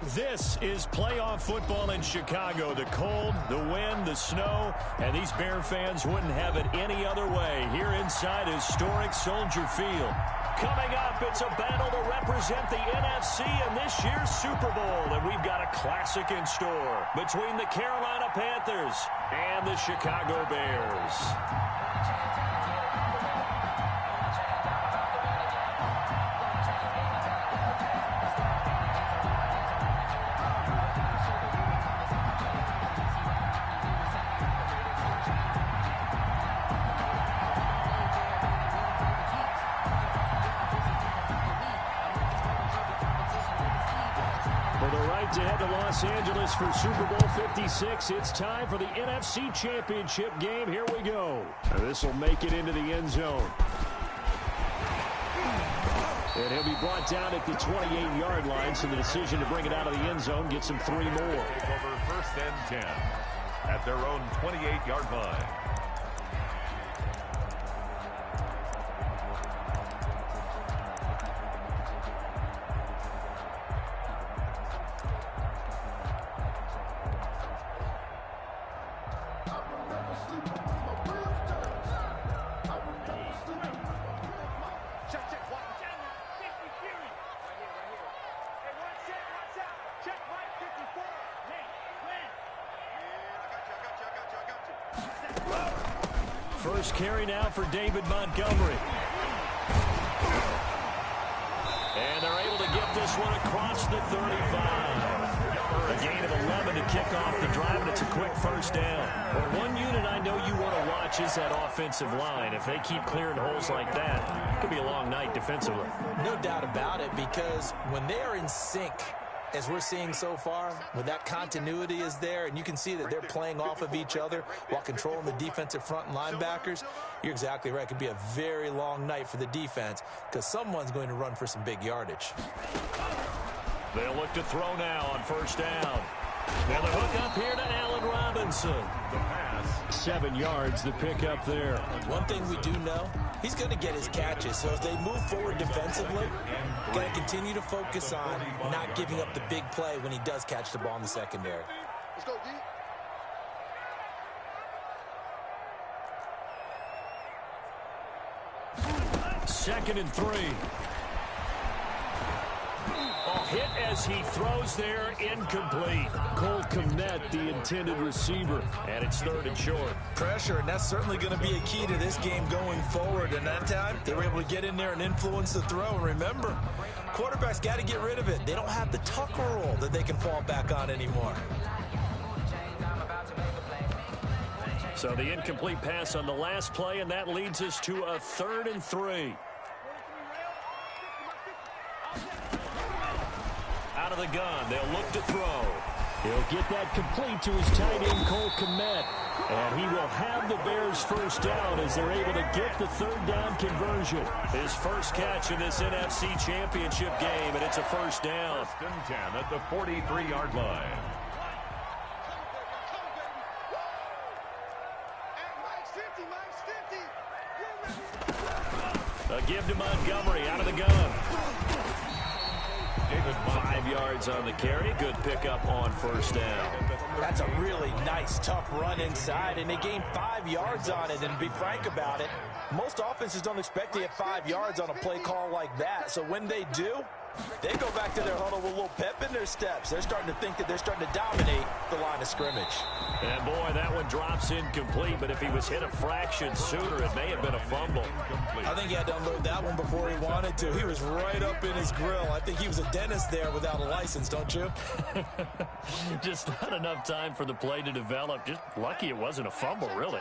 This is playoff football in Chicago. The cold, the wind, the snow, and these Bear fans wouldn't have it any other way here inside historic Soldier Field. Coming up, it's a battle to represent the NFC in this year's Super Bowl, and we've got a classic in store between the Carolina Panthers and the Chicago Bears. To head to Los Angeles for Super Bowl 56. It's time for the NFC Championship game. Here we go. This will make it into the end zone. And he'll be brought down at the 28-yard line, so the decision to bring it out of the end zone gets him 3 more. Over 1st and 10 at their own 28-yard line. First carry now for David Montgomery. And they're able to get this one across the 35. A gain of 11 to kick off the drive, and it's a quick first down. Well, one unit I know you want to watch is that offensive line. If they keep clearing holes like that, it could be a long night defensively. No doubt about it, because when they are in sync, as we're seeing so far, when that continuity is there and you can see that they're playing off of each other while controlling the defensive front and linebackers, you're exactly right. It could be a very long night for the defense because someone's going to run for some big yardage. They'll look to throw now on first down. Now the hook up here to Allen Robinson. The pass. 7 yards, the pick up there. One thing we do know, he's going to get his catches. So as they move forward defensively, got to continue to focus on not giving up the big play when he does catch the ball in the secondary. Let's go, D. 2nd and 3. Hit as he throws there, incomplete. Cole Kmet, the intended receiver, and it's 3rd and short. Pressure, and that's certainly going to be a key to this game going forward. And that time, they were able to get in there and influence the throw. And remember, quarterbacks got to get rid of it. They don't have the Tucker roll that they can fall back on anymore. So the incomplete pass on the last play, and that leads us to a 3rd and 3. Out of the gun, they'll look to throw. He'll get that complete to his tight end, Cole Kmet. And he will have the Bears first down as they're able to get the 3rd down conversion. His first catch in this NFC Championship game, and it's a first down. 1st and 10 at the 43-yard line. A give to Montgomery out of the gun. 5 yards on the carry. Good pickup on first down. That's a really nice, tough run inside, and they gained 5 yards on it. And to be frank about it, most offenses don't expect to get 5 yards on a play call like that. So when they do, they go back to their huddle with a little pep in their steps. They're starting to think that they're starting to dominate the line of scrimmage. And boy, that one drops incomplete, but if he was hit a fraction sooner, it may have been a fumble. I think he had to unload that one before he wanted to. He was right up in his grill. I think he was a dentist there without a license, don't you? Just not enough time for the play to develop. Just lucky it wasn't a fumble, really.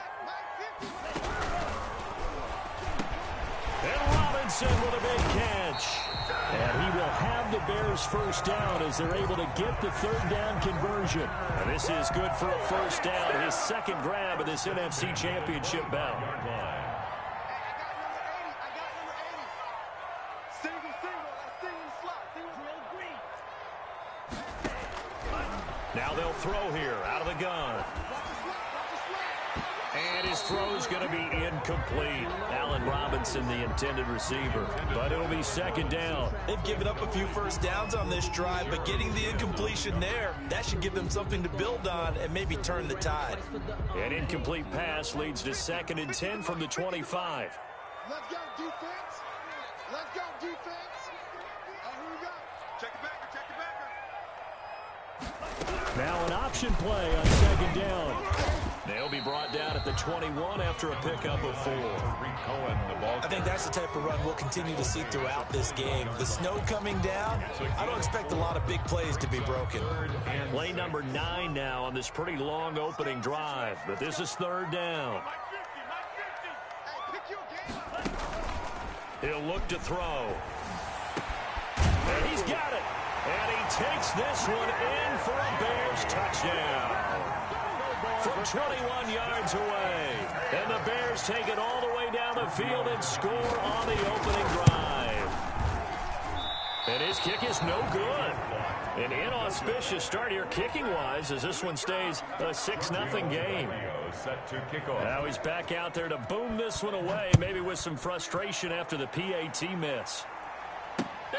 And Robinson with a big catch. And he will have the Bears first down as they're able to get the 3rd down conversion. And this is good for a first down. His 2nd grab of this NFC Championship bout. Now they'll throw here out of the gun. And his throw's going to be incomplete. Allen Robinson, the intended receiver. But it'll be second down. They've given up a few first downs on this drive, but getting the incompletion there, that should give them something to build on and maybe turn the tide. An incomplete pass leads to 2nd and 10 from the 25. Let's go, defense. Let's go, defense. Here we go. Check it back. Check it back. Now an option play on 2nd down. They'll be brought down at the 21 after a pickup of 4. I think that's the type of run we'll continue to see throughout this game. The snow coming down, I don't expect a lot of big plays to be broken. Play number 9 now on this pretty long opening drive, but this is 3rd down. He'll look to throw. And he's got it. And he takes this one in for a Bears touchdown. From 21 yards away. And the Bears take it all the way down the field and score on the opening drive. And his kick is no good. An inauspicious start here kicking-wise as this one stays a 6-0 game. Set to kick off. Now he's back out there to boom this one away, maybe with some frustration after the PAT miss.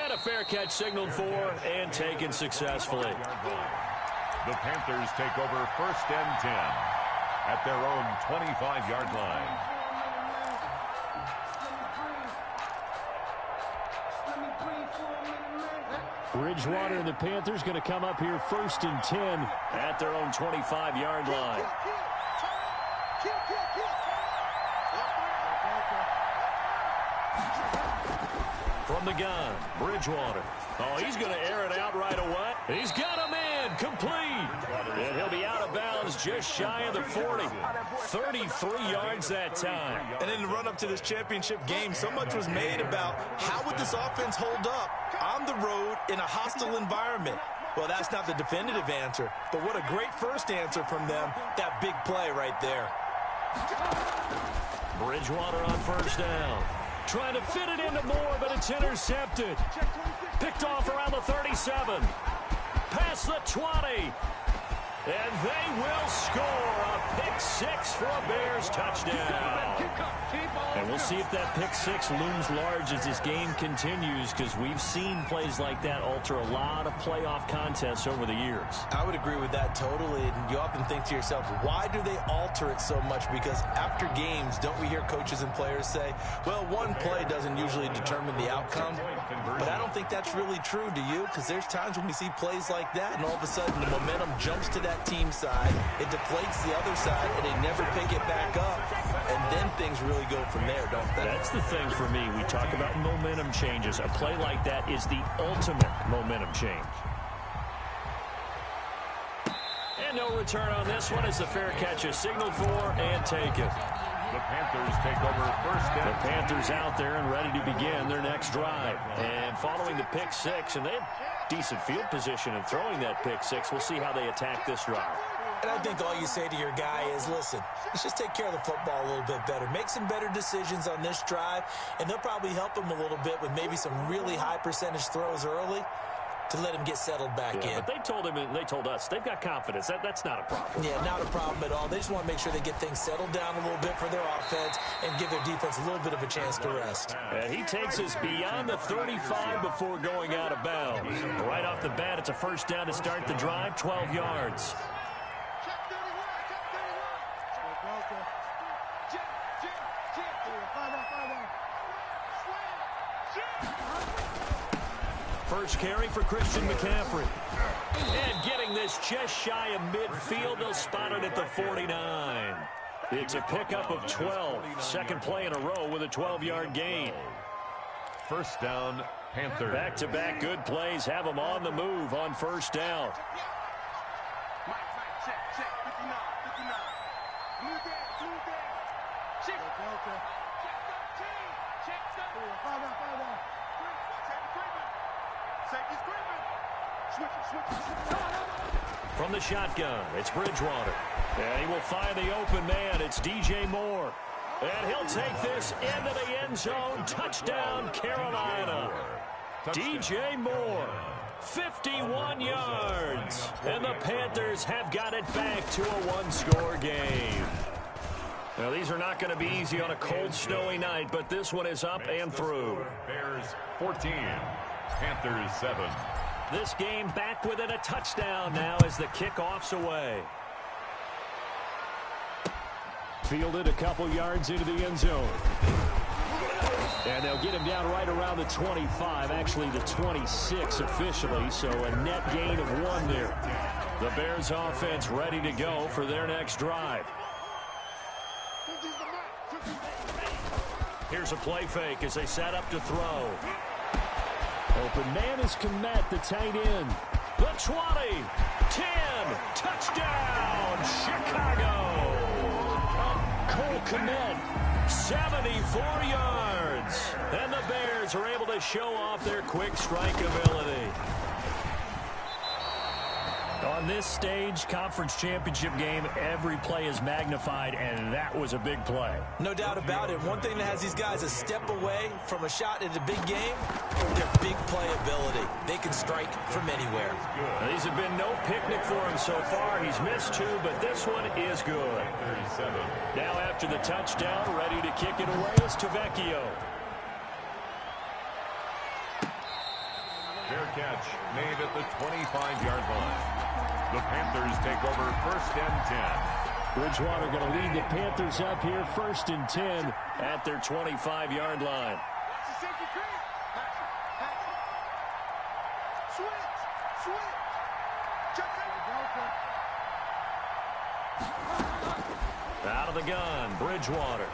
And a fair catch signaled for and taken successfully. The Panthers take over 1st and 10 at their own 25-yard line. Bridgewater and the Panthers going to come up here 1st and 10 at their own 25-yard line. From the gun, Bridgewater. Oh, he's going to air it out right away. He's got him in, complete. And he'll be out of bounds just shy of the 40. 33 yards that time. And in the run-up to this championship game, so much was made about how would this offense hold up on the road in a hostile environment. Well, that's not the definitive answer, but what a great first answer from them, that big play right there. Bridgewater on 1st down. Trying to fit it into Moore, but it's intercepted. Picked off around the 37. Past the 20. And they will score a pick 6 for a Bears touchdown. And we'll see if that pick 6 looms large as this game continues, because we've seen plays like that alter a lot of playoff contests over the years. I would agree with that totally. And you often think to yourself, why do they alter it so much? Because after games, don't we hear coaches and players say, well, one play doesn't usually determine the outcome. But I don't think that's really true, do you? Because there's times when we see plays like that, and all of a sudden the momentum jumps to that team side, it deflates the other side, and they never pick it back up, and then things really go from there, don't they? That's the thing for me. We talk about momentum changes. A play like that is the ultimate momentum change. And no return on this one as the fair catch is signaled for and taken. The Panthers take over 1st and 10. The Panthers out there and ready to begin their next drive. And following the pick 6, and they have decent field position in throwing that pick 6. We'll see how they attack this drive. And I think all you say to your guy is, listen, let's just take care of the football a little bit better. Make some better decisions on this drive, and they'll probably help him a little bit with maybe some really high percentage throws early to let him get settled back in. But they told him, and they told us, they've got confidence. That's not a problem. Yeah, not a problem at all. They just want to make sure they get things settled down a little bit for their offense and give their defense a little bit of a chance to rest. And he takes us beyond the 35 before going out of bounds. Right off the bat, it's a 1st down to start the drive, 12 yards. First carry for Christian McCaffrey. And getting this just shy of midfield, they'll spot it at the 49. It's a pickup of 12. Second play in a row with a 12-yard gain. 1st down, Panthers. Back-to-back good plays have them on the move on 1st down. From the shotgun, it's Bridgewater. And he will find the open man. It's DJ Moore. And he'll take this into the end zone. Touchdown, Carolina. DJ Moore, 51 yards. And the Panthers have got it back to a one-score game. Now, these are not going to be easy on a cold, snowy night, but this one is up and through. Bears 14, Panthers 7. This game back within a touchdown now as the kickoff's away. Fielded a couple yards into the end zone. And they'll get him down right around the 25, actually the 26 officially, so a net gain of 1 there. The Bears offense ready to go for their next drive. Here's a play fake as they set up to throw. Open man is Kmet, the tight end. The 20, 10, touchdown, Chicago. Cole Kmet, 74 yards. And the Bears are able to show off their quick strike ability. On this stage, conference championship game, every play is magnified, and that was a big play. No doubt about it. One thing that has these guys a step away from a shot at a big game, their big play ability. They can strike from anywhere. Now, these have been no picnic for him so far. He's missed 2, but this one is good. 37. Now after the touchdown, ready to kick it away is Tavecchio. Fair catch made at the 25-yard line. The Panthers take over 1st and 10. Bridgewater going to lead the Panthers up here 1st and 10 at their 25-yard line. Out of the gun, Bridgewater.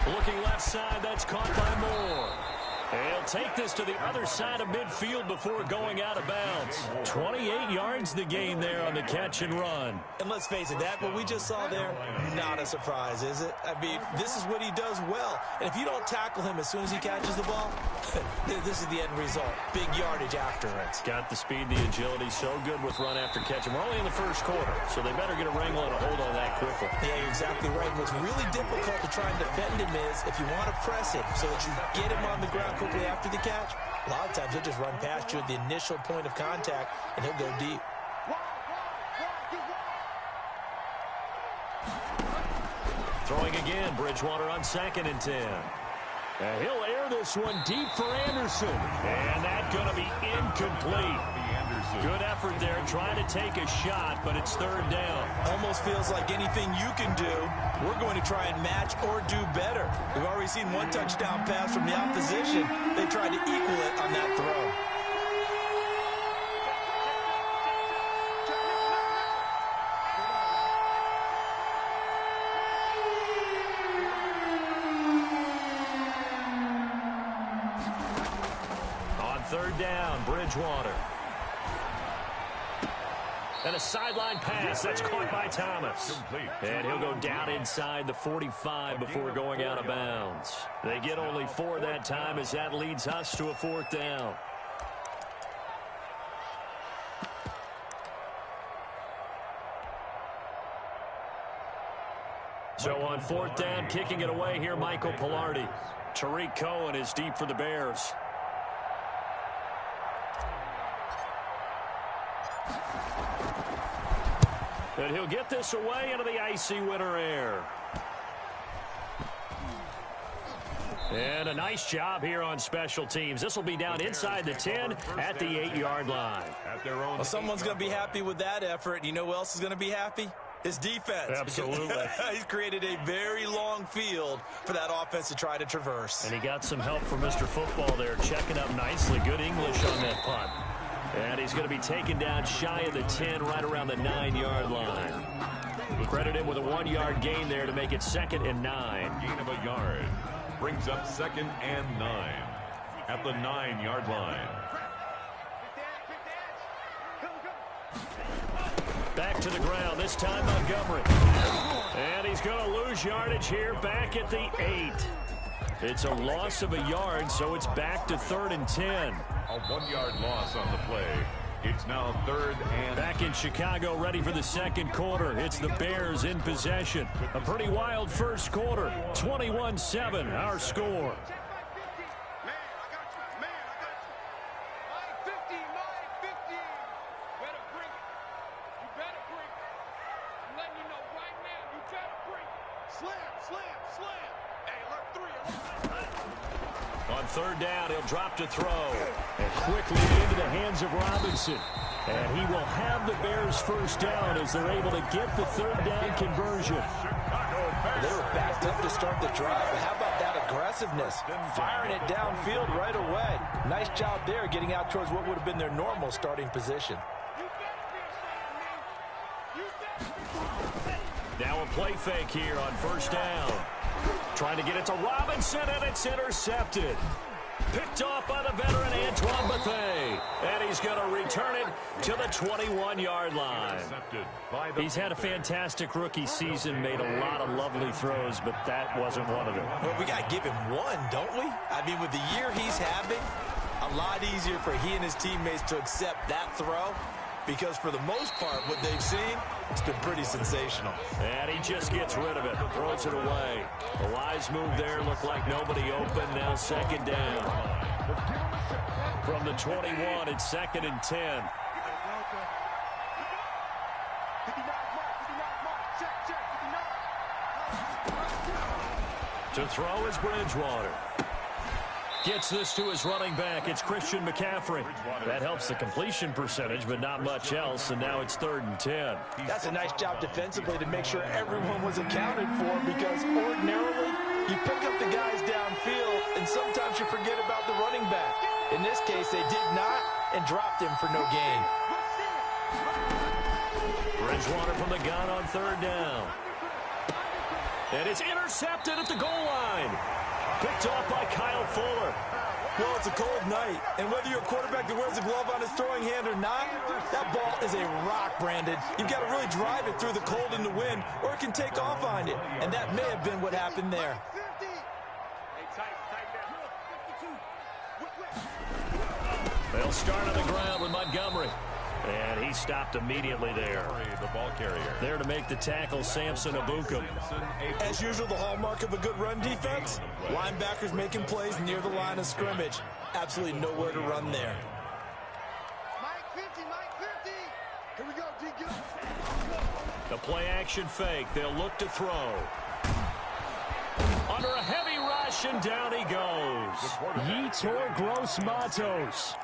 Looking left side, that's caught by Moore. He'll take this to the other side of midfield before going out of bounds. 28 yards the gain there on the catch and run. And let's face it, that what we just saw there, not a surprise, is it? I mean, this is what he does well. And if you don't tackle him as soon as he catches the ball, this is the end result. Big yardage after it. Got the speed, the agility, so good with run after catch. And we're only in the first quarter, so they better get a wrangle and a hold on that quickly. Yeah, you're exactly right. What's really difficult to try and defend him is if you want to press him so that you get him on the ground quickly after the catch, a lot of times he'll just run past you at the initial point of contact, and he'll go deep. Throwing again, Bridgewater on 2nd and 10. And he'll air this one deep for Anderson. And that's going to be incomplete. Good effort there, trying to take a shot, but it's 3rd down. Almost feels like anything you can do, we're going to try and match or do better. We've already seen 1 touchdown pass from the opposition. They tried to equal it on that throw. On 3rd down, Bridgewater. And a sideline pass. That's caught by Thomas. And he'll go down inside the 45 before going out of bounds. They get only 4 that time as that leads us to a 4th down. So on 4th down, kicking it away here, Michael Pilardi. Tariq Cohen is deep for the Bears. And he'll get this away into the icy winter air. And a nice job here on special teams. This will be down inside the 10 at the 8-yard line. Well, someone's going to be happy with that effort. You know who else is going to be happy? His defense. Absolutely. He's created a very long field for that offense to try to traverse. And he got some help from Mr. Football there, checking up nicely. Good English on that punt. And he's going to be taken down shy of the 10, right around the 9-yard line. Credit him with a 1-yard gain there to make it 2nd and 9. Gain of a yard brings up 2nd and 9 at the 9-yard line. Back to the ground, this time Montgomery. And he's going to lose yardage here back at the 8. It's a loss of a yard, so it's back to 3rd and 10. A 1-yard loss on the play. It's now 3rd and... Back in Chicago, ready for the 2nd quarter. It's the Bears in possession. A pretty wild first quarter. 21-7, our score. Better bring it. I'm letting you know right now, you better bring it. third down. He'll drop to throw. And quickly into the hands of Robinson. And he will have the Bears first down as they're able to get the third down conversion. They were backed up to start the drive. But how about that aggressiveness? Firing it downfield right away. Nice job there getting out towards what would have been their normal starting position. Now a play fake here on first down. Trying to get it to Robinson, and it's intercepted. Picked off by the veteran Antoine Bethea. And he's going to return it to the 21-yard line. He's had a fantastic rookie season, made a lot of lovely throws, but that wasn't one of them. Well, we got to give him one, don't we? I mean, with the year he's having, a lot easier for he and his teammates to accept that throw. Because for the most part, what they've seen, it's been pretty sensational. And he just gets rid of it, throws it away. A wise move there, looked like nobody open, now second down. From the 21, it's 2nd and 10. To throw is Bridgewater. Gets this to his running back. It's Christian McCaffrey. That helps the completion percentage, but not much else, and now it's 3rd and 10. That's a nice job defensively to make sure everyone was accounted for, because ordinarily you pick up the guys downfield, and sometimes you forget about the running back. In this case, they did not, and dropped him for no gain. Bridgewater from the gun on 3rd down. And it's intercepted at the goal line. Picked off by Kyle Fuller. Well, it's a cold night, and whether you're a quarterback that wears a glove on his throwing hand or not, that ball is a rock, Brandon. You've got to really drive it through the cold and the wind, or it can take off on you, and that may have been what happened there. They'll start on the ground with Montgomery. And he stopped immediately there. The ball carrier. There to make the tackle, Samson Abukum. As usual, the hallmark of a good run defense, linebackers making plays near the line of scrimmage. Absolutely nowhere to run there. Mike 50, Mike 50. Here we go, D. The play action fake. They'll look to throw. Under a heavy rush, and down he goes. Yetur Gross-Matos.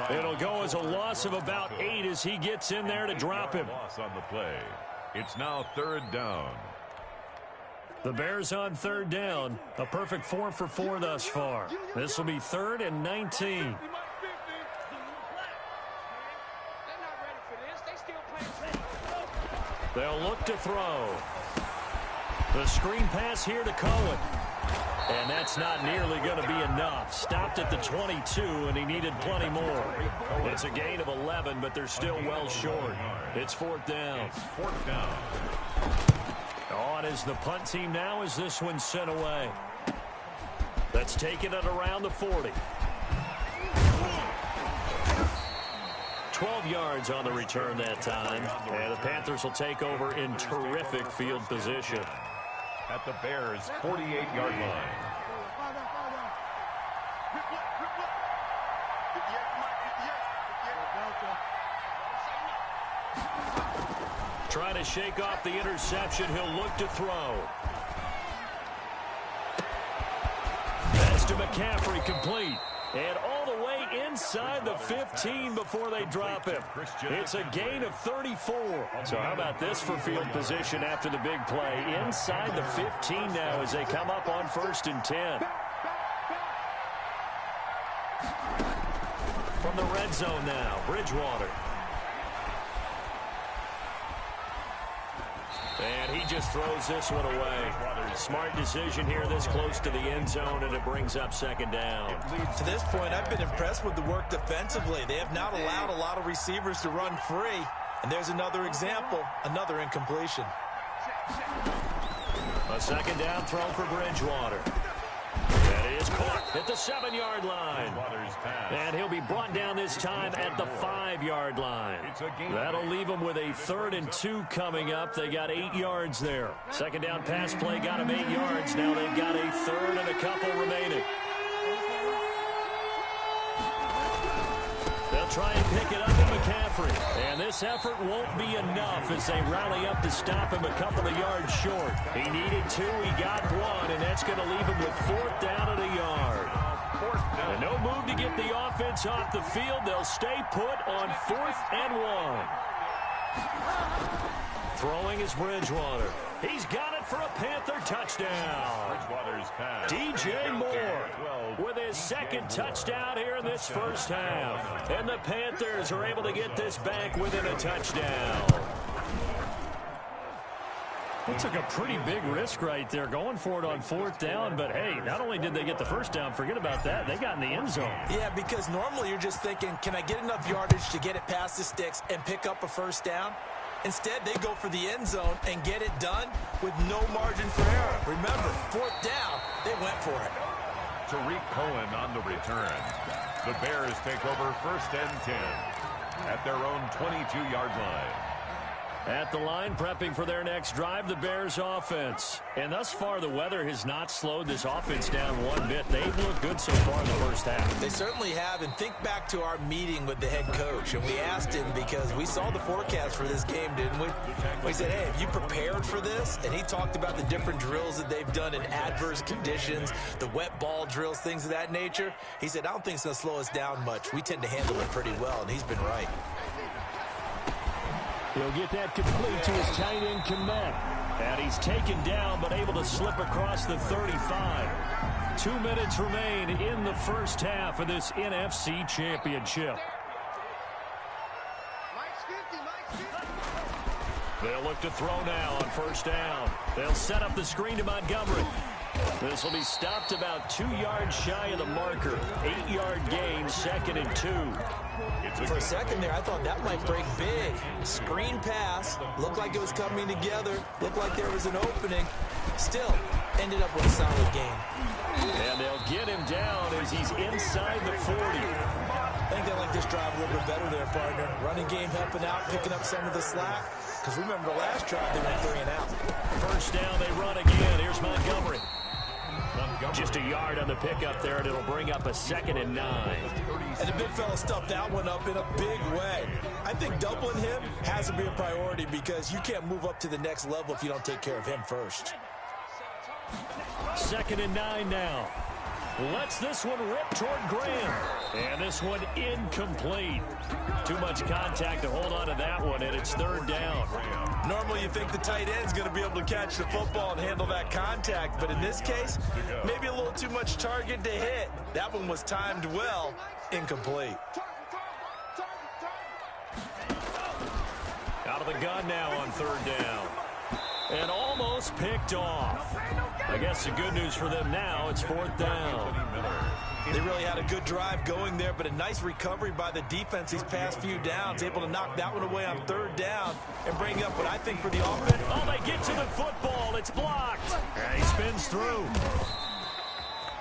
It'll go as a loss of about 8 as he gets in there to drop him. Loss on the play. It's now 3rd down. The Bears on 3rd down. A perfect 4 for 4 thus far. This will be 3rd and 19. They'll look to throw. The screen pass here to Cohen. And that's not nearly going to be enough. Stopped at the 22, and he needed plenty more. It's a gain of 11, but they're still well short. It's 4th down. On is the punt team now as this one's sent away. That's taken at around the 40. 12 yards on the return that time. And the Panthers will take over in terrific field position. At the Bears' 48-yard line. Trying to shake off the interception. He'll look to throw. That's to McCaffrey, complete. And all the way inside the 15 before they drop him. It's a gain of 34. So how about this for field position after the big play? Inside the 15 now as they come up on 1st and 10. From the red zone now, Bridgewater. And he just throws this one away. Smart decision here this close to the end zone, and it brings up 2nd down. To this point, I've been impressed with the work defensively. They have not allowed a lot of receivers to run free. And there's another example, another incompletion. A 2nd down throw for Bridgewater. That is caught at the 7-yard line. And he'll be brought down this time at the 5-yard line. That'll leave them with a 3rd and 2 coming up. They got 8 yards there. 2nd down pass play got them 8 yards. Now they've got a 3rd and a couple remaining. They'll try and pick it up with McCaffrey. And this effort won't be enough as they rally up to stop him a couple of yards short. He needed 2, he got 1, and that's going to leave him with 4th down at a yard. minutes off the field. They'll stay put on 4th and 1. Throwing is Bridgewater. He's got it for a Panther touchdown. Bridgewater's pass. DJ Moore with his second touchdown here in this first half. And the Panthers are able to get this back within a touchdown. They took a pretty big risk right there going for it on 4th down. But, hey, not only did they get the first down, forget about that, they got in the end zone. Yeah, because normally you're just thinking, can I get enough yardage to get it past the sticks and pick up a first down? Instead, they go for the end zone and get it done with no margin for error. Remember, 4th down, they went for it. Tariq Cohen on the return. The Bears take over 1st and 10 at their own 22-yard line. At the line, prepping for their next drive, the Bears offense. And thus far, the weather has not slowed this offense down one bit. They've looked good so far in the first half. They certainly have. And think back to our meeting with the head coach. And we asked him because we saw the forecast for this game, didn't we? We said, hey, have you prepared for this? And he talked about the different drills that they've done in adverse conditions, the wet ball drills, things of that nature. He said, I don't think it's going to slow us down much. We tend to handle it pretty well, and he's been right. He'll get that complete to his tight end, Kmet. And he's taken down, but able to slip across the 35. 2 minutes remain in the first half of this NFC Championship. They'll look to throw now on 1st down. They'll set up the screen to Montgomery. This will be stopped about 2 yards shy of the marker. 8-yard gain, 2nd and 2. For a second there, I thought that might break big. Screen pass. Looked like it was coming together. Looked like there was an opening. Still, ended up with a solid game. And they'll get him down as he's inside the 40. I think they like this drive a little bit better there, partner. Running game helping out, picking up some of the slack. Because remember, the last drive, they went 3 and out. 1st down, they run again. Here's Montgomery. Just a yard on the pickup there, and it'll bring up a 2nd and 9. And the big fella stuffed that one up in a big way. I think doubling him has to be a priority because you can't move up to the next level if you don't take care of him first. 2nd and 9 now. Lets this one rip toward Graham. And this one incomplete. Too much contact to hold on to that one, and it's 3rd down. Normally you think the tight end's going to be able to catch the football and handle that contact, but in this case, maybe a little too much target to hit. That one was timed well, incomplete. Out of the gun now on 3rd down. And almost picked off. I guess the good news for them now, it's 4th down. They really had a good drive going there, but a nice recovery by the defense these past few downs, able to knock that one away on 3rd down and bring up what I think for the offense. Oh, they get to the football. It's blocked. And he spins through.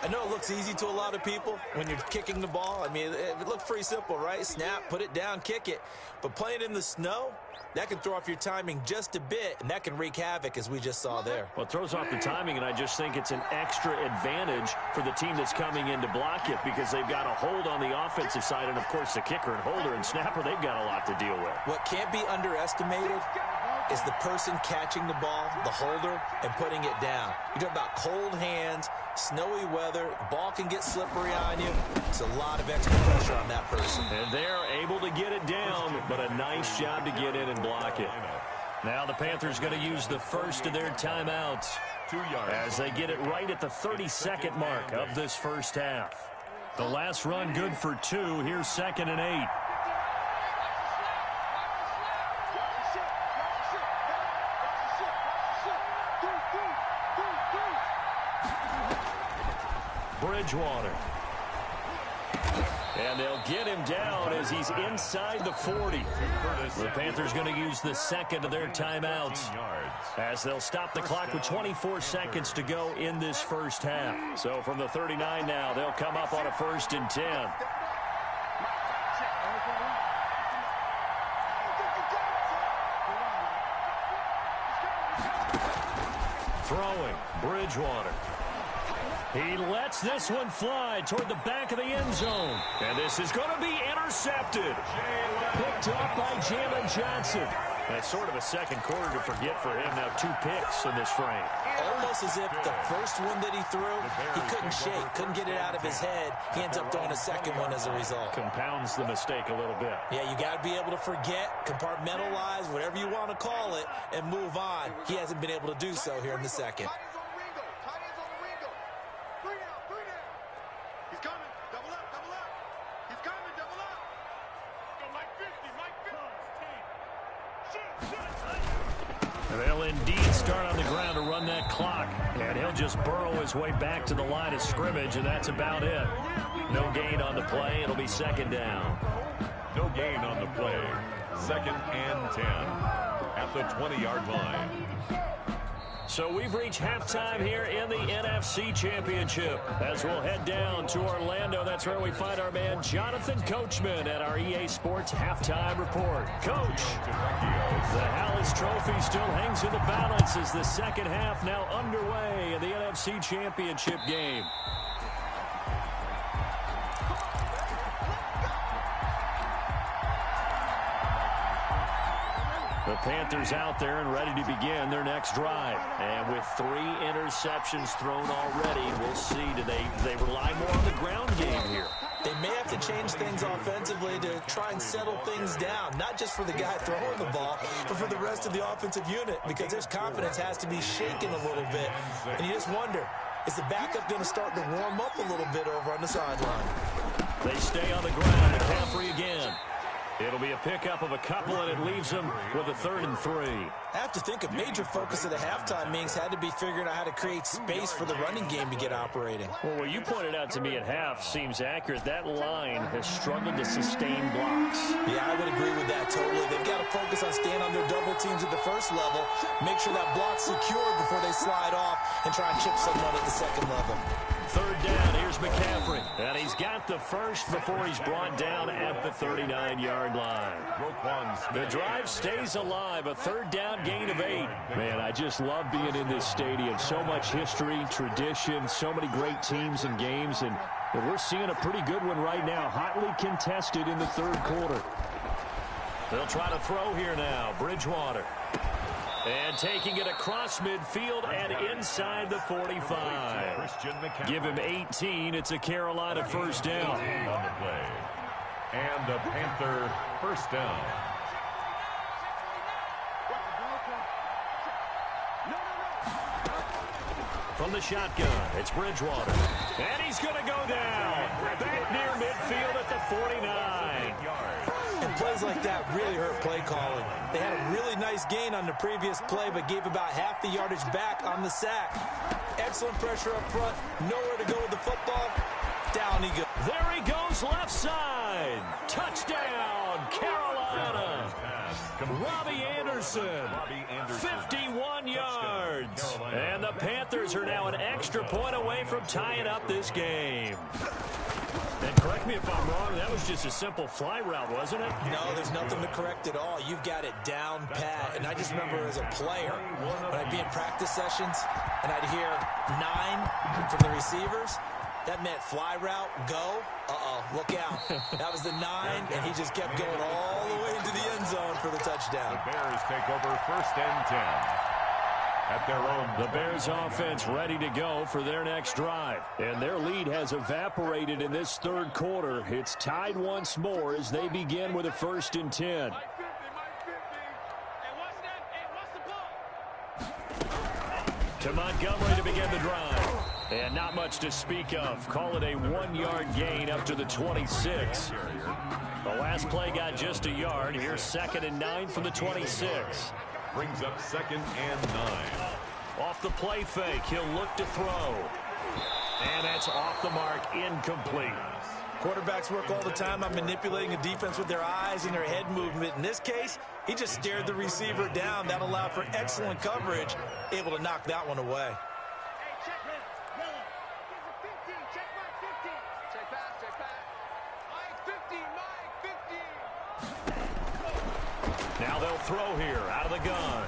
I know it looks easy to a lot of people when you're kicking the ball. I mean, it looked pretty simple, right? Snap, put it down, kick it. But playing in the snow, that can throw off your timing just a bit, and that can wreak havoc, as we just saw there. Well, it throws off the timing, and I just think it's an extra advantage for the team that's coming in to block it because they've got a hold on the offensive side, and, of course, the kicker and holder and snapper, they've got a lot to deal with. What can't be underestimated is the person catching the ball, the holder, and putting it down. You're talking about cold hands, snowy weather, the ball can get slippery on you. It's a lot of extra pressure on that person. And they're able to get it down, but a nice job to get in and block it. Now the Panthers going to use the first of their timeouts 2 yards as they get it right at the 32nd mark of this first half. The last run good for 2. Here's 2nd and 8. Bridgewater. And they'll get him down as he's inside the 40. The Panthers going to use the second of their timeouts as they'll stop the clock with 24 seconds to go in this first half. So from the 39 now, they'll come up on a 1st and 10. Throwing, Bridgewater. He lets this one fly toward the back of the end zone. And this is going to be intercepted. Picked up by Jalen Johnson. That's sort of a second quarter to forget for him. Now 2 picks in this frame. Almost as if the first one that he threw, he couldn't shake, couldn't get it out of his head. He ends up throwing a second one as a result. Compounds the mistake a little bit. Yeah, you got to be able to forget, compartmentalize, whatever you want to call it, and move on. He hasn't been able to do so here in the second. They'll indeed start on the ground to run that clock. And he'll just burrow his way back to the line of scrimmage, and that's about it. No gain on the play. It'll be second down. No gain on the play. 2nd and 10 at the 20-yard line. So we've reached halftime here in the NFC Championship. As we'll head down to Orlando, that's where we find our man Jonathan Coachman at our EA Sports Halftime Report. Coach, the Hallis Trophy still hangs in the balance as the second half now underway in the NFC Championship game. The Panthers out there and ready to begin their next drive. And with 3 interceptions thrown already, we'll see. Do they rely more on the ground game here? They may have to change things offensively to try and settle things down, not just for the guy throwing the ball, but for the rest of the offensive unit, because their confidence has to be shaken a little bit. And you just wonder, is the backup going to start to warm up a little bit over on the sideline? They stay on the ground. McCaffrey again. It'll be a pickup of a couple, and it leaves them with a 3rd and 3. I have to think a major focus of the halftime meetings had to be figuring out how to create space for the running game to get operating. Well, what you pointed out to me at half seems accurate. That line has struggled to sustain blocks. Yeah, I would agree with that totally. They've got to focus on staying on their double teams at the first level, make sure that block's secure before they slide off, and try and chip someone at the second level. 3rd down, here's McCaffrey. And he's got the first before he's brought down at the 39-yard line. The drive stays alive, a 3rd down gain of 8. Man, I just love being in this stadium. So much history, tradition, so many great teams and games, and we're seeing a pretty good one right now, hotly contested in the 3rd quarter. They'll try to throw here now, Bridgewater. And taking it across midfield and inside the 45. Give him 18. It's a Carolina first down. On the play. And a Panther first down. From the shotgun, it's Bridgewater. And he's going to go down. Back near midfield at the 49. And plays like that really hurt play calling. They had a really nice gain on the previous play, but gave about half the yardage back on the sack. Excellent pressure up front. Nowhere to go with the football. Down he goes. There he goes, left side. Touchdown, Carolina. Robbie Anderson, 51 yards. And the Panthers are now an extra point away from tying up this game. And correct me if I'm wrong, that was just a simple fly route, wasn't it? No, there's nothing to correct at all. You've got it down pat. And I just remember as a player, when I'd be in practice sessions and I'd hear 9 from the receivers, that meant fly route, go. Look out. That was the 9, and he just kept going all the way into the end zone for the touchdown. The Bears take over 1st and 10. At their own. The Bears offense ready to go for their next drive. And their lead has evaporated in this 3rd quarter. It's tied once more as they begin with a 1st and 10. To Montgomery to begin the drive. And not much to speak of. Call it a 1-yard gain up to the 26. The last play got just a yard. Here's 2nd and 9 from the 26. Brings up 2nd and 9. Off the play fake, he'll look to throw. And that's off the mark, incomplete. Quarterbacks work all the time on manipulating a defense with their eyes and their head movement. In this case, he just stared the receiver down. That allowed for excellent coverage, able to knock that one away. Now they'll throw here out of the gun.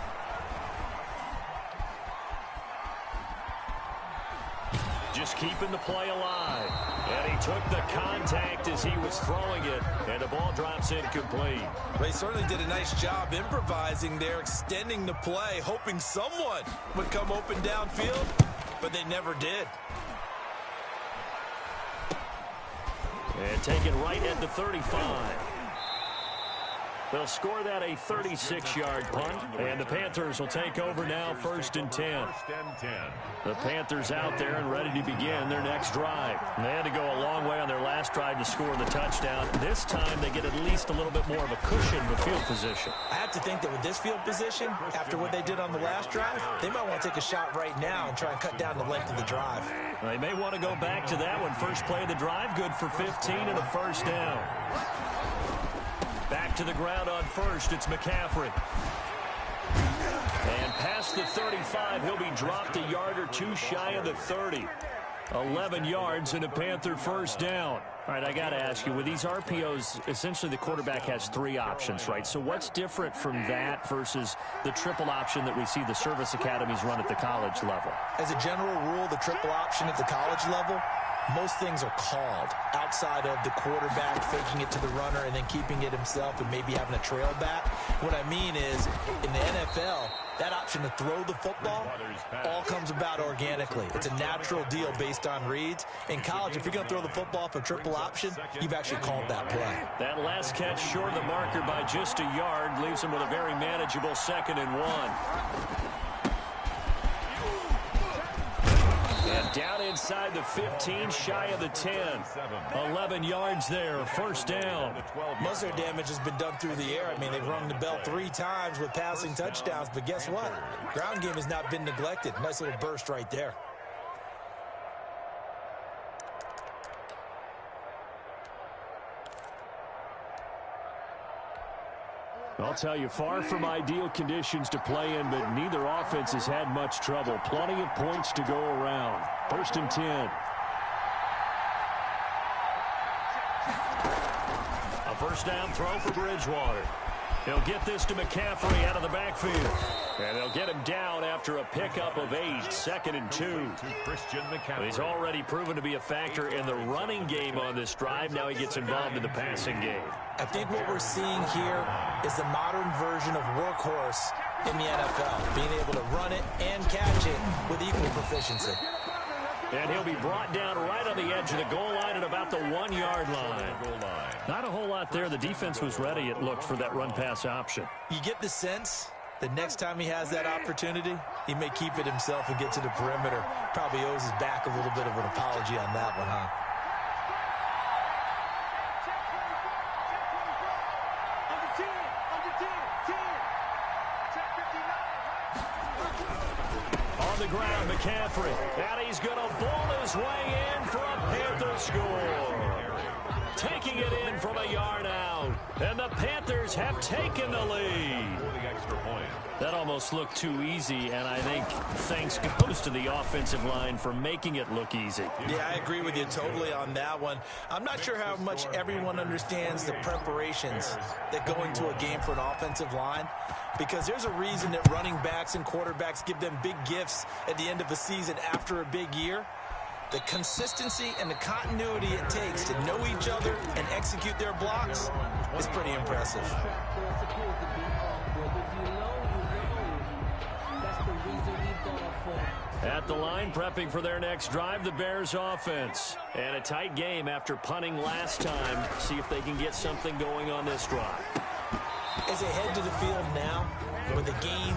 Just keeping the play alive. And he took the contact as he was throwing it, and the ball drops incomplete. Well, he certainly did a nice job improvising there, extending the play, hoping someone would come open downfield, but they never did. And taken right at the 35. They'll score that a 36-yard punt, and the Panthers will take over now, 1st and 10. The Panthers out there and ready to begin their next drive. And they had to go a long way on their last drive to score the touchdown. This time they get at least a little bit more of a cushion with field position. I have to think that with this field position, after what they did on the last drive, they might want to take a shot right now and try and cut down the length of the drive. They may want to go back to that one. First play of the drive, good for 15 and a first down. Back to the ground on first, it's McCaffrey. And past the 35, he'll be dropped a yard or two shy of the 30. 11 yards and a Panther first down. All right, I got to ask you, with these RPOs, essentially the quarterback has 3 options, right? So what's different from that versus the triple option that we see the service academies run at the college level? As a general rule, the triple option at the college level, most things are called outside of the quarterback faking it to the runner and then keeping it himself and maybe having a trail back. What I mean is, in the NFL, that option to throw the football all comes about organically. It's a natural deal based on reads. In college, if you're going to throw the football for triple option, you've actually called that play. That last catch short of the marker by just a yard leaves him with a very manageable 2nd and 1. And down inside the 15, shy of the 10. 11 yards there, first down. Most of their damage has been done through the air. I mean, they've rung the bell 3 times with passing touchdowns, but guess what? Ground game has not been neglected. Nice little burst right there. I'll tell you, far from ideal conditions to play in, but neither offense has had much trouble. Plenty of points to go around. 1st and 10. A first down throw for Bridgewater. He'll get this to McCaffrey out of the backfield. And they'll get him down after a pickup of 8, 2nd and 2. He's already proven to be a factor in the running game on this drive. Now he gets involved in the passing game. I think what we're seeing here is the modern version of workhorse in the NFL, being able to run it and catch it with equal proficiency. And he'll be brought down right on the edge of the goal line at about the 1-yard line. Not a whole lot there. The defense was ready, it looked, for that run-pass option. You get the sense that next time he has that opportunity, he may keep it himself and get to the perimeter. Probably owes his back a little bit of an apology on that one, huh? On the ground, McCaffrey. And he's going to ball his way in for a Panther score. Taking it in from a yard out. And the Panthers have taken the lead. That almost looked too easy, and I think thanks goes to the offensive line for making it look easy. Yeah, I agree with you totally on that one. I'm not sure how much everyone understands the preparations that go into a game for an offensive line, because there's a reason that running backs and quarterbacks give them big gifts at the end of the season after a big year. The consistency and the continuity it takes to know each other and execute their blocks is pretty impressive. At the line, prepping for their next drive, the Bears offense. And a tight game after punting last time. See if they can get something going on this drive. As they head to the field now, with the game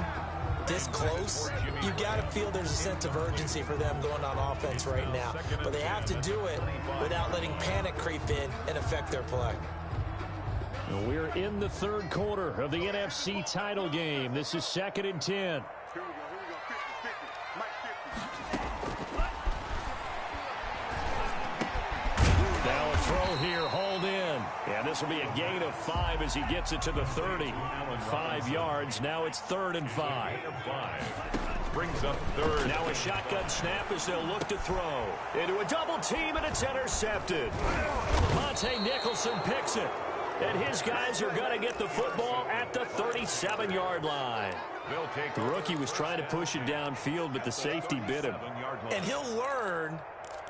this close, you got to feel there's a sense of urgency for them going on offense right now. But they have to do it without letting panic creep in and affect their play. We're in the third quarter of the NFC title game. This is 2nd and 10. Now a throw here, hauled in. And this will be a gain of 5 as he gets it to the 30. 5 yards. Now it's 3rd and 5. Brings up 3rd. Now a shotgun snap as they'll look to throw. Into a double team, and it's intercepted. Monte Nicholson picks it. And his guys are going to get the football at the 37-yard line. The rookie was trying to push it downfield, but the safety bit him. And he'll learn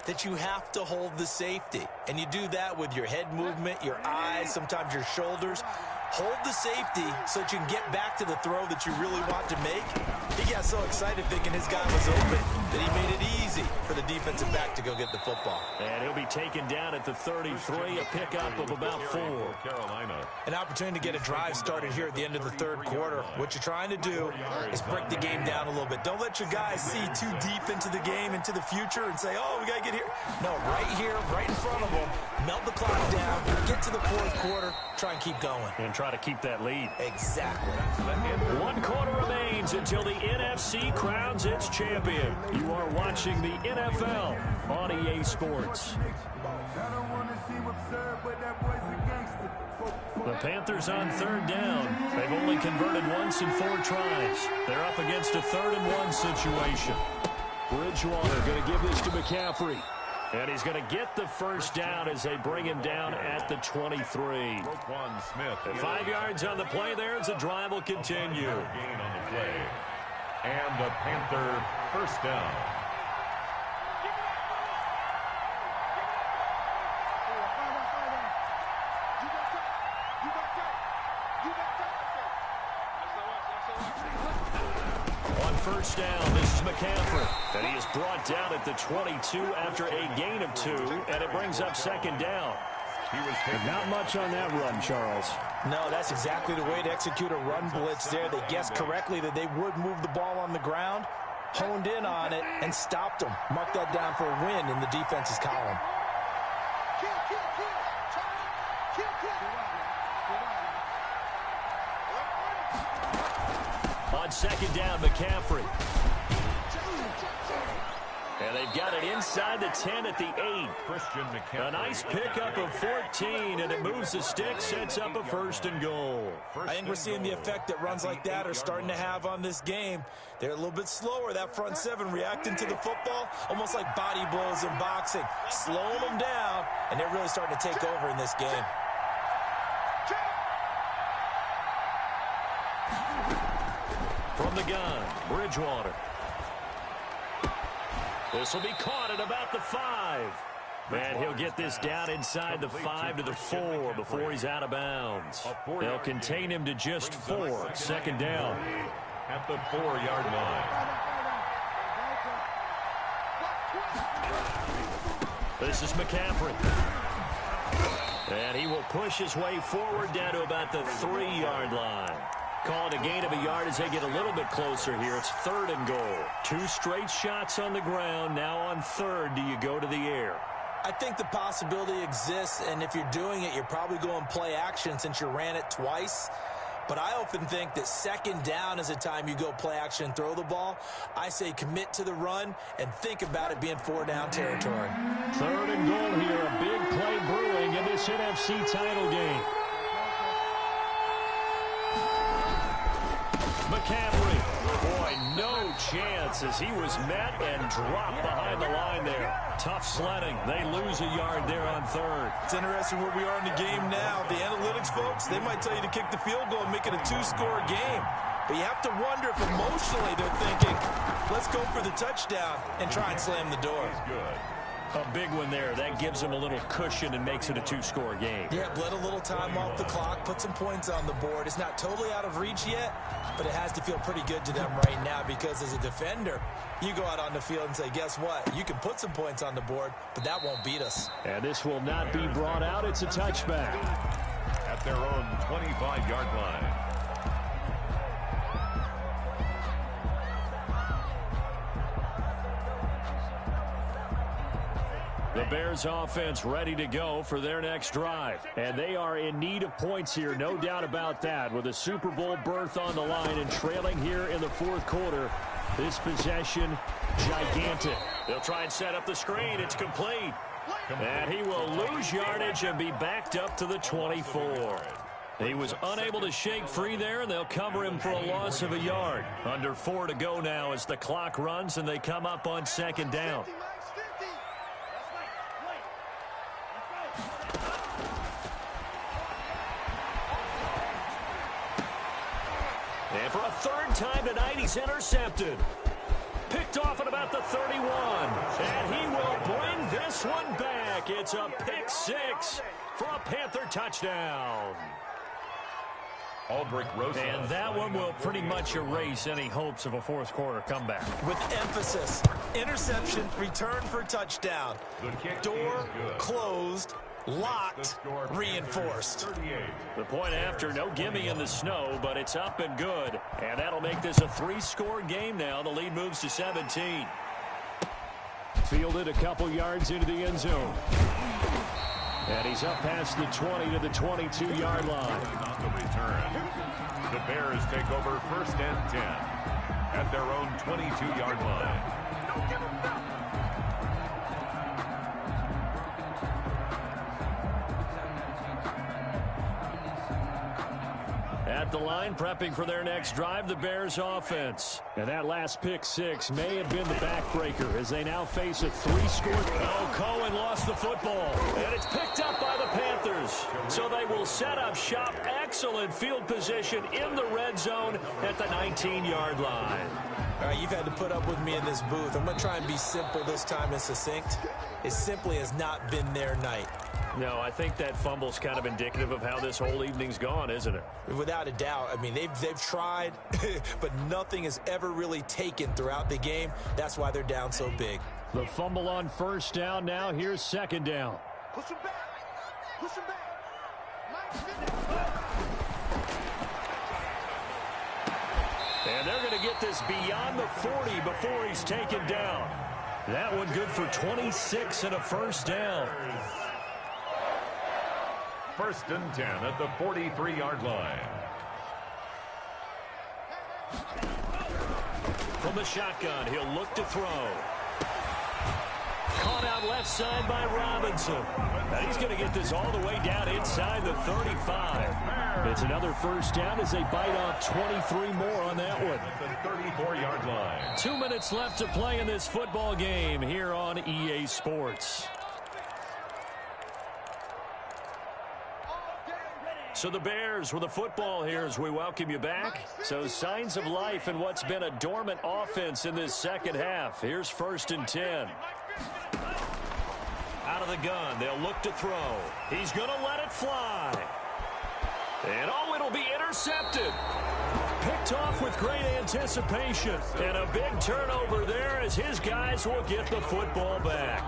that you have to hold the safety. And you do that with your head movement, your eyes, sometimes your shoulders. Hold the safety so that you can get back to the throw that you really want to make. He got so excited thinking his guy was open that he made it easy for the defensive back to go get the football. And he'll be taken down at the 33, a pickup of about 4. Carolina. An opportunity to get a drive started here at the end of the third quarter. What you're trying to do is break the game down a little bit. Don't let your guys see too deep into the game, into the future, and say, oh, we got to get here. No, right here, right in front of them, melt the clock down, get to the fourth quarter, try and keep going. And try to keep that lead. Exactly. 1 quarter remains until the NFC crowns its champion. You are watching the NFL on EA Sports. The Panthers on third down. They've only converted once in 4 tries. They're up against a 3rd and 1 situation. Bridgewater going to give this to McCaffrey. And he's going to get the first down as they bring him down at the 23. Smith. 5 yards on the play there as the drive will continue. Gain on the play. And the Panther first down. First down, this is McCaffrey. And he is brought down at the 22 after a gain of 2, and it brings up second down. Not much on that run, Charles. No, that's exactly the way to execute a run blitz there. They guessed correctly that they would move the ball on the ground, honed in on it, and stopped them. Mark that down for a win in the defense's column. On second down, McCaffrey. And they've got it inside the 10 at the 8. Christian McCaffrey. A nice pickup of 14, and it moves the stick, sets up a 1st and goal. I think we're seeing the effect that runs like that are starting to have on this game. They're a little bit slower, that front 7, reacting to the football, almost like body blows in boxing, slowing them down, and they're really starting to take over in this game. From the gun, Bridgewater. This will be caught at about the 5. And he'll get this down inside the 5 to the 4 before he's out of bounds. They'll contain him to just 4. Second down. At the 4-yard line. This is McCaffrey. And he will push his way forward down to about the 3-yard line. Call it a gain of a yard as they get a little bit closer here. It's 3rd and goal. 2 straight shots on the ground. Now on 3rd, do you go to the air? I think the possibility exists, and if you're doing it, you're probably going play action since you ran it twice. But I often think that second down is a time you go play action and throw the ball. I say commit to the run and think about it being 4-down territory. 3rd and goal here. A big play brewing in this NFC title game. McCaffrey, boy, no chance as he was met and dropped behind the line there. Tough sledding. They lose a yard there on 3rd. It's interesting where we are in the game now. The analytics folks, they might tell you to kick the field goal and make it a 2-score game. But you have to wonder if emotionally they're thinking, let's go for the touchdown and try and slam the door. Good. A big one there. That gives them a little cushion and makes it a 2-score game. Yeah, let a little time off the clock, put some points on the board. It's not totally out of reach yet, but it has to feel pretty good to them right now because as a defender, you go out on the field and say, guess what? You can put some points on the board, but that won't beat us. And this will not be brought out. It's a touchback. At their own 25-yard line. The Bears offense ready to go for their next drive. And they are in need of points here, no doubt about that. With a Super Bowl berth on the line and trailing here in the 4th quarter. This possession, gigantic. They'll try and set up the screen. It's complete. And he will lose yardage and be backed up to the 24. He was unable to shake free there, and they'll cover him for a loss of a yard. Under 4 to go now as the clock runs, and they come up on second down. And for a 3rd time tonight, he's intercepted. Picked off at about the 31. And he will bring this one back. It's a pick six for a Panther touchdown. And that one will pretty much erase any hopes of a fourth quarter comeback. With emphasis, interception, return for touchdown. Door closed, locked, reinforced. The point after, no gimme in the snow, but it's up and good. And that'll make this a three-score game now. The lead moves to 17. Fielded a couple yards into the end zone. And he's up past the 20 to the 22-yard line. On the return, the Bears take over 1st and 10 at their own 22-yard line. Don't give them that. At the line, prepping for their next drive, the Bears offense. And that last pick six may have been the backbreaker as they now face a three-score. Oh, Cohen lost the football, and it's picked up by the Panthers. So they will set up shop. Excellent field position in the red zone at the 19-yard line. All right, you've had to put up with me in this booth. I'm going to try and be simple this time and succinct. It simply has not been their night. No, I think that fumble's kind of indicative of how this whole evening's gone, isn't it? Without a doubt. I mean, they've tried, but nothing has ever really taken throughout the game. That's why they're down so big. The fumble on first down now. Here's second down. Push him back. Push him back. And they're going to get this beyond the 40 before he's taken down. That one good for 26 and a first down. 1st and 10 at the 43-yard line. From the shotgun, he'll look to throw. Caught out left side by Robinson. And he's going to get this all the way down inside the 35. It's another first down as they bite off 23 more on that one. At the 34-yard line. 2 minutes left to play in this football game here on EA Sports. So the Bears with the football here as we welcome you back. So signs of life in what's been a dormant offense in this second half. Here's 1st and 10. Out of the gun, they'll look to throw. He's going to let it fly. And oh, it'll be intercepted. Picked off with great anticipation. And a big turnover there as his guys will get the football back.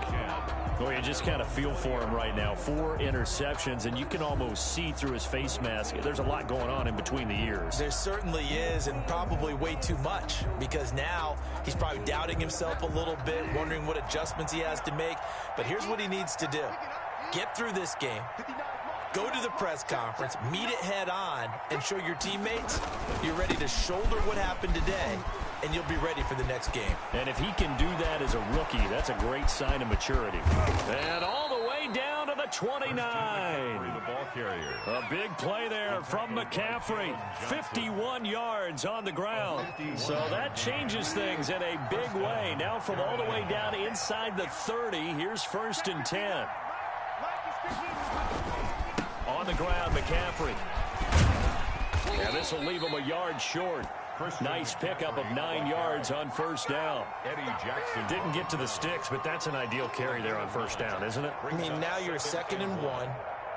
Well, you just kind of feel for him right now. 4 interceptions, and you can almost see through his face mask. There's a lot going on in between the ears. There certainly is, and probably way too much, because now he's probably doubting himself a little bit, wondering what adjustments he has to make. But here's what he needs to do. Get through this game. Go to the press conference, meet it head on, and show your teammates you're ready to shoulder what happened today, and you'll be ready for the next game. And if he can do that as a rookie, that's a great sign of maturity. And all the way down to the 29. The ball carrier. A big play there from McCaffrey. 51 yards on the ground. So that changes things in a big way. Now from all the way down inside the 30, here's 1st and 10. On the ground, McCaffrey. And this will leave him a yard short. Nice pickup of 9 yards on first down. Eddie Jackson didn't get to the sticks, but that's an ideal carry there on first down, isn't it? I mean, now you're 2nd and 1.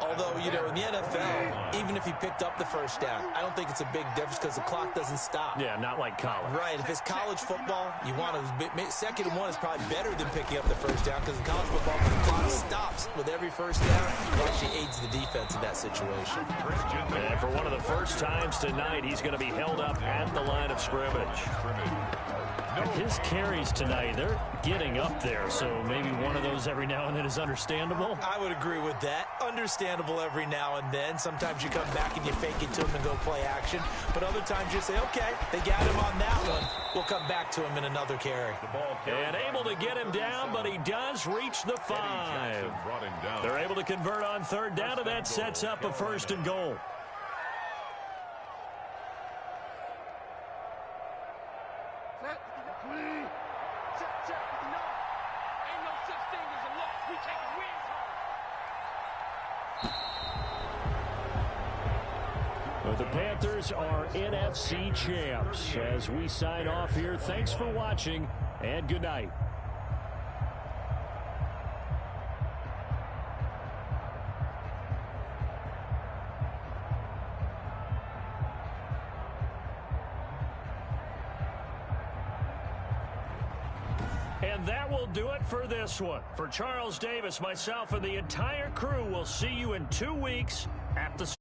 Although, you know, in the NFL, even if he picked up the first down, I don't think it's a big difference because the clock doesn't stop. Yeah, not like college. Right. If it's college football, you want to 2nd and 1 is probably better than picking up the first down because in college football, when the clock stops with every first down, it actually aids the defense in that situation. And for one of the first times tonight, he's going to be held up at the line of scrimmage. His carries tonight, they're getting up there, so maybe one of those every now and then is understandable. I would agree with that. Understandable every now and then. Sometimes you come back and you fake it to him and go play action. But other times you say, okay, they got him on that one. We'll come back to him in another carry. And able to get him down, but he does reach the 5. They're able to convert on 3rd down, and that sets up a 1st and goal. The Panthers are NFC champs. As we sign off here, thanks for watching. and good night. And that will do it for this one. For Charles Davis, myself, and the entire crew, we'll see you in 2 weeks at the